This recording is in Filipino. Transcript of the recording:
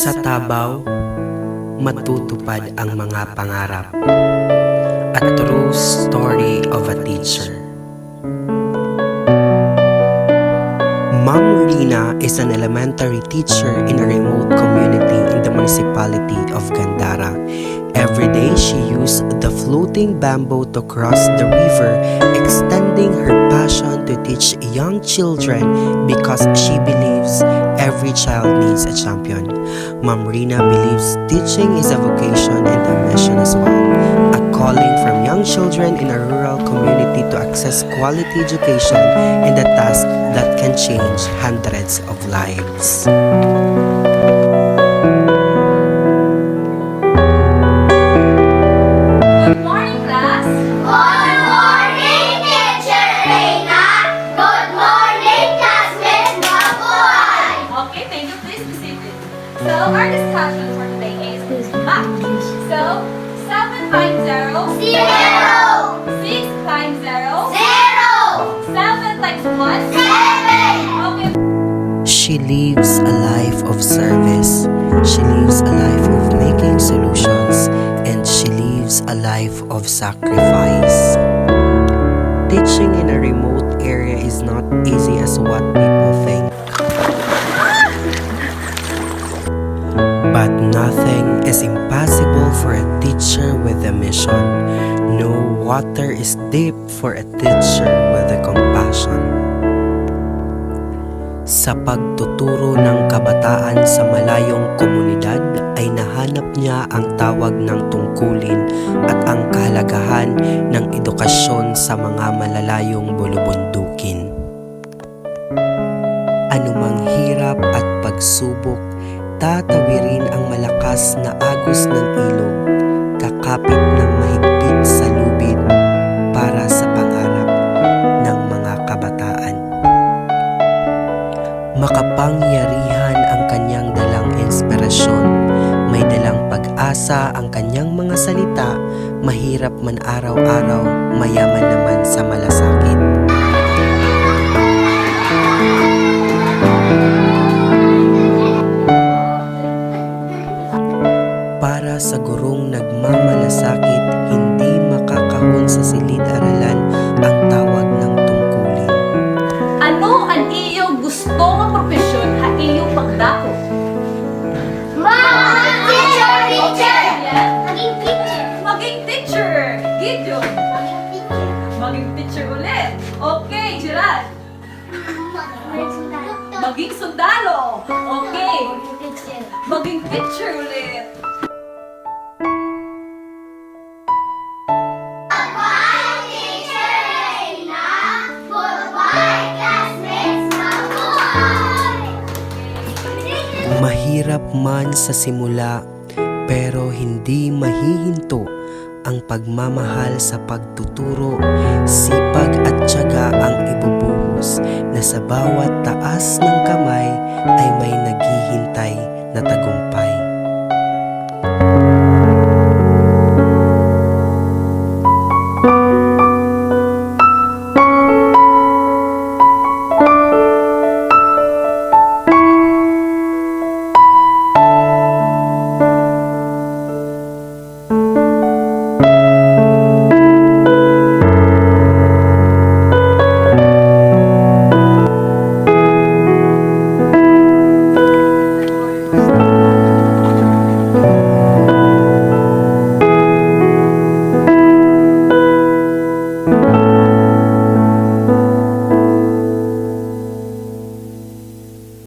Sa Tabaw, matutupad ang mga pangarap. A true story of a teacher. Ma'am Rina is an elementary teacher in a remote community in the municipality of Gandara. Every day, she used the floating bamboo to cross the river, extending her passion to teach young children because she believes every child needs a champion. Ma'am Rina believes teaching is a vocation and a mission as well, a calling from young children in a rural community to access quality education and a task that can change hundreds of lives. Good morning, class. Good morning, Teacher Reina. Good morning, classmates. Mabuhay. Okay, thank you. Please be seated. So, our discussion for today is math. So, 7 times 0. 0. 6 times 0. 0. 7 times 1. 7. Okay. She lives a life of service. She lives a life of making solutions, and she lives a life of sacrifice. Teaching in a remote area is not easy as what people think. But nothing is impossible for a teacher with a mission. No water is deep for a teacher with a compassion. Sa pagtuturo ng kabataan sa malayong komunidad ay nahanap niya ang tawag ng tungkulin at ang kahalagahan ng edukasyon sa mga malalayong bulubundukin. Anumang hirap at pagsubok, tatawirin ang malakas na agos ng ilog, kakapit ng mahigpit sa lubid para sa pangarap ng mga kabataan. Makapangyarihan ang kanyang dalang inspirasyon, may dalang pag-asa ang kanyang mga salita, mahirap man araw-araw, mayaman naman sa malasakit. Para sa gurong nagmamalasakit, hindi makakahon sa silid-aralan ang tawag ng tungkulin. Ano ang iyong gusto nga profesyon ha iyong pagdako? Mom, teacher, teacher. Yeah. Maging teacher. Maging teacher. Gideon. Maging teacher. Maging teacher ulit. Okay, Gerald. Maging sundalo. Okay. Maging teacher ulit. Goodbye, Teacher Reina. Goodbye, classmates. Mabuhay. Mahirap man sa simula, pero hindi mahihinto ang pagmamahal sa pagtuturo, sipag at tiyaga ang ibubuhos na sa bawat taas ng kamay